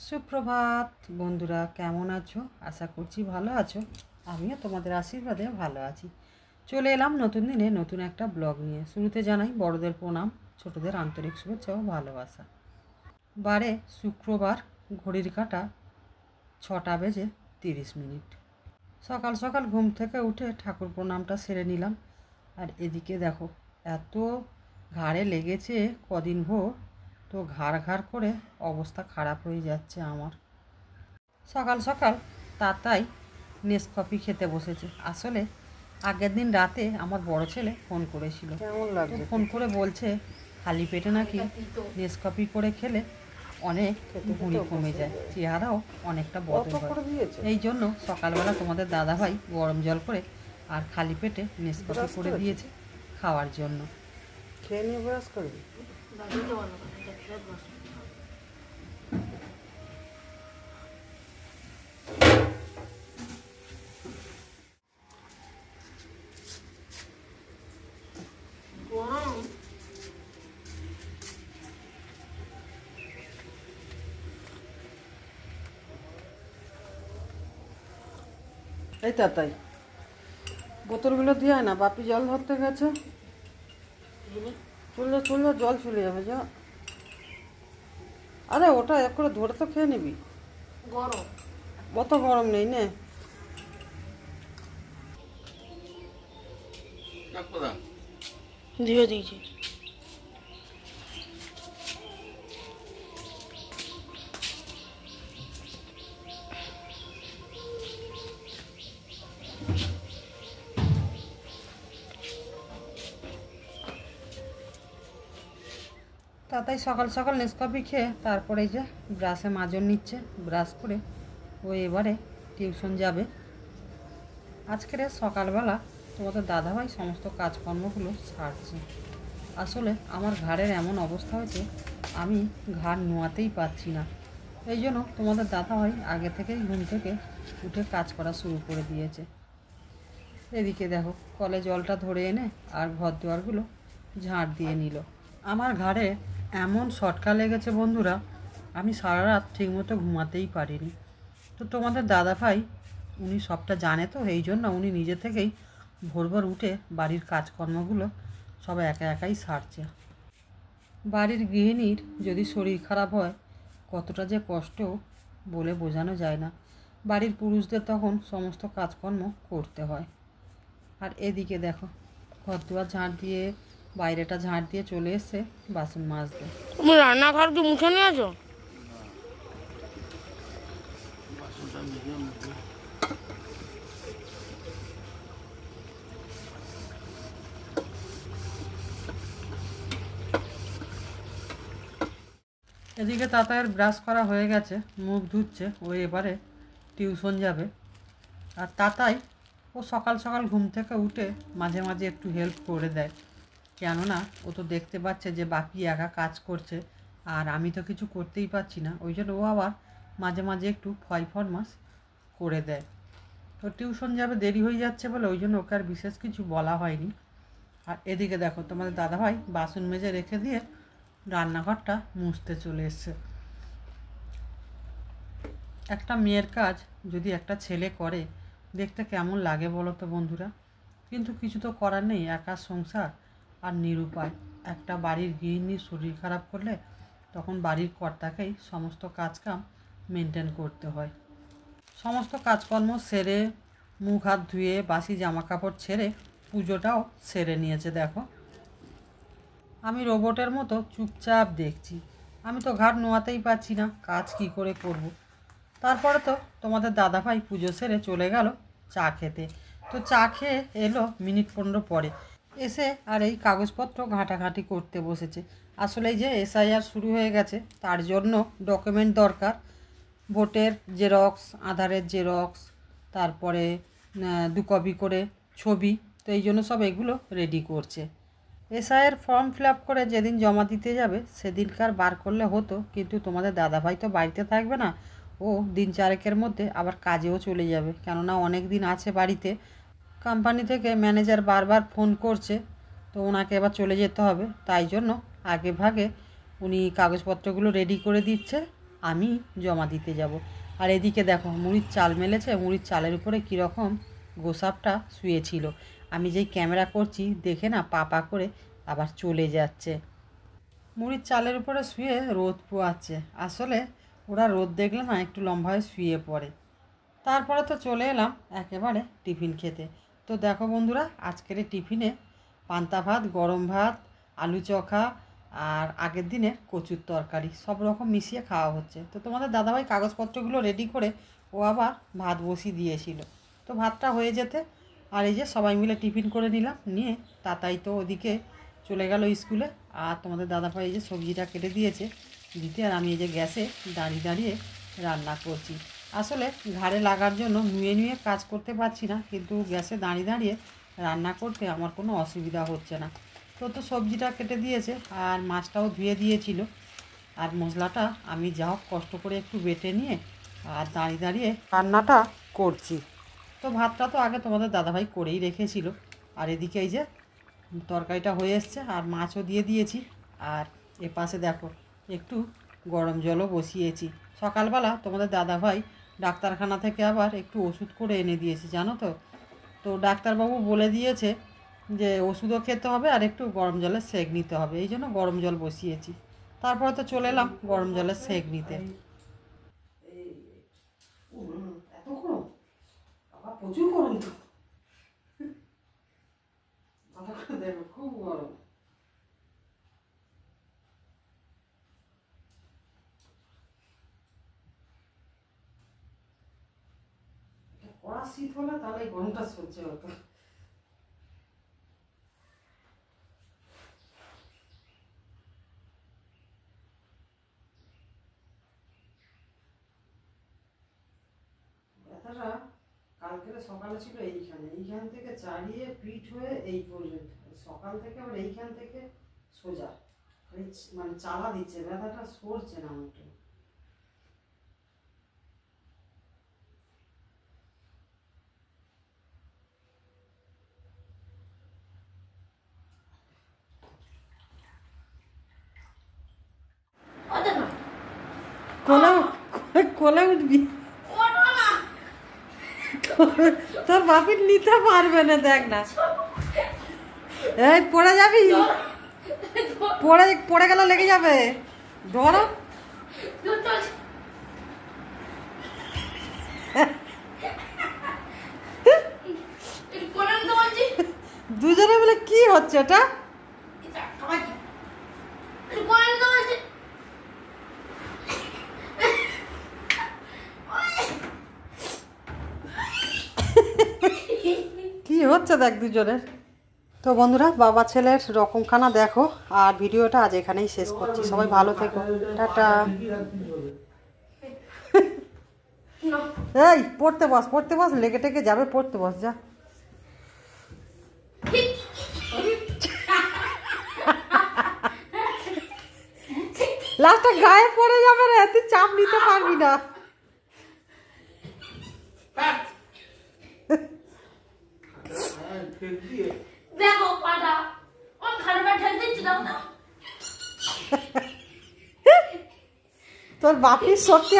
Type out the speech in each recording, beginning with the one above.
সুপ্রভাত বন্ধুরা, কেমন আছো? আশা করছি ভালো আছো। আমিও তোমাদের আশীর্বাদে ভালো আছি। চলে এলাম নতুন দিনে নতুন একটা ব্লগ নিয়ে। শুরুতে জানাই বড়দের প্রণাম, ছোটদের আন্তরিক শুভেচ্ছা ও ভালোবাসা। বারে শুক্রবার, ঘড়ির কাঁটা 6:30। সকাল সকাল ঘুম থেকে উঠে ঠাকুর প্রণামটা সেরে নিলাম। আর এদিকে দেখো, এত ঘাড়ে লেগেছে কদিন ভোর, তো ঘাড় ঘাড় করে অবস্থা খারাপ হয়ে যাচ্ছে আমার। সকাল সকাল তাতাই নেসকফি খেতে বসেছে। আসলে আগের দিন রাতে আমার বড় ছেলে ফোন করেছিল, ফোন করে বলছে খালি পেটে নাকি নেসকফি করে খেলে অনেক ভুঁড়ি কমে যায়, চেহারাও অনেকটা বদল হয়। এই জন্য সকালবেলা তোমাদের দাদাভাই গরম জল করে আর খালি পেটে নেসকফি করে দিয়েছে খাওয়ার জন্য। খেয়ে নিয়ে ব্রাশ করবি। এই তাই বোতলগুলো দিয়ে না, বাপি জল ধরতে গেছে। চললে জল চলে যাবে যা। আরে ওটা এক করে ধরে তো খেয়ে নিবি। গরম, অত গরম নেই নে। দিয়ে দিয়েছি। তাই সকাল সকাল নেসকফি খেয়ে তারপরে যে ব্রাশে মাজন নিচ্ছে। ব্রাশ করে ও এবারে টিউশন যাবে। আজকের সকালবেলা তোমাদের দাদাভাই সমস্ত কাজকর্মগুলো সারছে। আসলে আমার ঘাড়ের এমন অবস্থা হয়েছে, আমি ঘাড় নোয়াতেই পারছি না। এই জন্য তোমাদের দাদাভাই আগে থেকেই ঘুম থেকে উঠে কাজ করা শুরু করে দিয়েছে। এদিকে দেখো, কলে জলটা ধরে এনে আর ঘর দুয়ারগুলো ঝাঁট দিয়ে নিল। আমার ঘাড়ে এমন শটকা লেগেছে বন্ধুরা, আমি সারা রাত ঠিকমতো ঘুমাতেই পারিনি। তো তোমাদের দাদাভাই উনি সবটা জানে, তো এই জন্য উনি নিজে থেকেই ভোর ভোর উঠে বাড়ির কাজকর্মগুলো সব একা একাই সারছে। বাড়ির গৃহিণীর যদি শরীর খারাপ হয় কতটা যে কষ্ট বলে বোঝানো যায় না। বাড়ির পুরুষদের তখন সমস্ত কাজকর্ম করতে হয়। আর এদিকে দেখো, ঘর দুয়ার ঝাঁট দিয়ে, বাইরেটা ঝাঁট দিয়ে চলে এসছে বাসন মাজতে। তুমি রান্নাঘর কি মুছে নিয়েছো? এদিকে তাতায়ের ব্রাশ করা হয়ে গেছে, মুখ ধুচ্ছে, ও এবারে টিউশন যাবে। আর তাতাই ও সকাল সকাল ঘুম থেকে উঠে মাঝে মাঝে একটু হেল্প করে দেয়, কেননা ও তো দেখতে পাচ্ছে যে বাপি একা কাজ করছে আর আমি তো কিছু করতেই পারছি না। ওই জন্য ও আবার মাঝে মাঝে একটু ফরমাস করে দেয়। তো টিউশন যাবে, দেরি হয়ে যাচ্ছে বলে ওই জন্য ওকে আর বিশেষ কিছু বলা হয়নি। আর এদিকে দেখো, তোমাদের দাদাভাই বাসন মেজে রেখে দিয়ে রান্নাঘরটা মুছতে চলে এসছে। একটা মেয়ের কাজ যদি একটা ছেলে করে দেখতে কেমন লাগে বলো তো বন্ধুরা? কিন্তু কিছু তো করার নেই, একা সংসার আর নিরুপায়। একটা বাড়ির গৃহিণীর শরীর খারাপ করলে তখন বাড়ির কর্তাকেই সমস্ত কাজকাম মেনটেন করতে হয়। সমস্ত কাজকর্ম সেরে, মুখ হাত ধুয়ে, বাসি জামা কাপড় ছেড়ে পুজোটাও সেরে নিয়েছে। দেখো, আমি রোবটের মতো চুপচাপ দেখছি। আমি তো ঘাট নোয়াতেই পারছি না, কাজ কি করে করব। তারপরে তো তোমাদের দাদাভাই পুজো সেরে চলে গেল চা খেতে। তো চা খেয়ে এলো মিনিট 15 পরে, এসে আর এই কাগজপত্র ঘাঁটাঘাঁটি করতে বসেছে। আসলে এই যে SIR শুরু হয়ে গেছে, তার জন্য ডকুমেন্ট দরকার। ভোটের জেরক্স, আধারের জেরক্স, তারপরে 2 কপি করে ছবি। তো এই জন্য সব এগুলো রেডি করছে। SIR ফর্ম ফিল আপ করে যেদিন জমা দিতে যাবে সেদিনকার বার করলে হতো, কিন্তু তোমাদের দাদাভাই তো বাড়িতে থাকবে না। ও দিন চারেকের মধ্যে আবার কাজেও চলে যাবে, কেননা অনেক দিন আছে বাড়িতে। কোম্পানি থেকে ম্যানেজার বারবার ফোন করছে, তো ওনাকে এবার চলে যেতে হবে। তাই জন্য আগে ভাগে উনি কাগজপত্রগুলো রেডি করে দিচ্ছে। আমি জমা দিতে যাব। আর এদিকে দেখো মুড়ির চাল মেলেছে, মুড়ির চালের উপরে কীরকম গোসাপটা শুয়েছিল। আমি যেই ক্যামেরা করছি দেখে না পা পা করে আবার চলে যাচ্ছে। মুড়ির চালের উপরে শুয়ে রোদ পোয়াচ্ছে। আসলে ওরা রোদ দেখলে না একটু লম্বা হয়ে শুয়ে পড়ে। তারপরে তো চলে এলাম একেবারে টিফিন খেতে। তো দেখো বন্ধুরা, আজকের এই টিফিনে পান্তা ভাত, গরম ভাত, আলু চখা আর আগের দিনের কচুর তরকারি সব রকম মিশিয়ে খাওয়া হচ্ছে। তো তোমাদের দাদাভাই কাগজপত্রগুলো রেডি করে ও আবার ভাত বসিয়ে দিয়েছিল। তো ভাতটা হয়ে যেতে আর এই যে সবাই মিলে টিফিন করে নিলাম, নিয়ে তাতাই তো ওদিকে চলে গেল স্কুলে। আর তোমাদের দাদাভাই এই যে সবজিটা কেটে দিয়েছে দিতে, আর আমি এই যে গ্যাসে দাঁড়িয়ে দাঁড়িয়ে রান্না করছি। আসলে ঘাড়ে লাগার জন্য নুয়ে নুয়ে কাজ করতে পারছি না, কিন্তু গ্যাসে দাঁড়িয়ে দাঁড়িয়ে রান্না করতে আমার কোনো অসুবিধা হচ্ছে না। তো সবজিটা কেটে দিয়েছে আর মাছটাও ধুয়ে দিয়েছিল। আর মশলাটা আমি যা হোক কষ্ট করে একটু বেটে নিয়ে আর দাঁড়িয়ে দাঁড়িয়ে রান্নাটা করছি। তো ভাতটা তো আগে তোমাদের দাদাভাই করেই রেখেছিল। আর এদিকে এই যে তরকারিটা হয়ে এসছে আর মাছও দিয়ে দিয়েছি। আর এপাশে দেখো একটু গরম জলও বসিয়েছি। সকালবেলা তোমাদের দাদাভাই ডাক্তারখানা থেকে আবার একটু ওষুধ করে এনে দিয়েছি, জানো তো। তো ডাক্তারবাবু বলে দিয়েছে যে ওষুধও খেতে হবে আর একটু গরম জলের সেঁক নিতে হবে, এই জন্য গরম জল বসিয়েছি। তারপরে তো চলে এলাম গরম জলের সেঁক নিতে। এত গরম, প্রচুর গরম তো, দেখো খুব গরম। কড়া শীত হলে তাহলে এই গরমটা সহ্য হতো। ব্যথাটা কালকে সকালে ছিল এইখানে, এইখান থেকে চালিয়ে পিঠ হয়ে এই পর্যন্ত, সকাল থেকে আবার এইখান থেকে সোজা মানে চালা দিচ্ছে, ব্যথাটা সরছে না মোটে। কোলে কোলে উঠবি, তোর বাপির নিতে পারবে না, দেখ না এই পড়ে যাবি, পড়ে গেলে লেগে যাবে। ধরো দুজনে মিলে কি হচ্ছে এটা? কি হচ্ছে দেখ দুজনের। তো বন্ধুরা, বাবা ছেলের রকমখানা দেখো। আর ভিডিওটা আজ এখানেই শেষ করছি। সবাই ভালো থেকো, টাটা। এই পড়তে বস, লেগে টেগে যাবে, পড়তে বস যা। লাস্টে গায়ে পড়ে যাবে রে, তুই চাপ নিতে পারবি না। দেখো পাটা ও খারাপ ঠেক দিচ্ছি দাও না। তোর বাপির শক্তি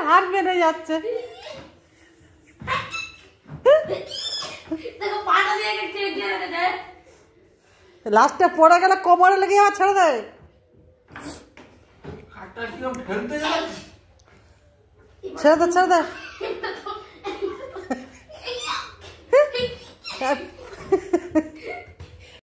হার মেনে যাচ্ছে। দেখো পাটা দিয়ে ঠেক দিয়ে রেখে লাস্টে পড়ে গেলে কোমরে লেগে আবার ছেড়ে দেয়। ছেড়ে দে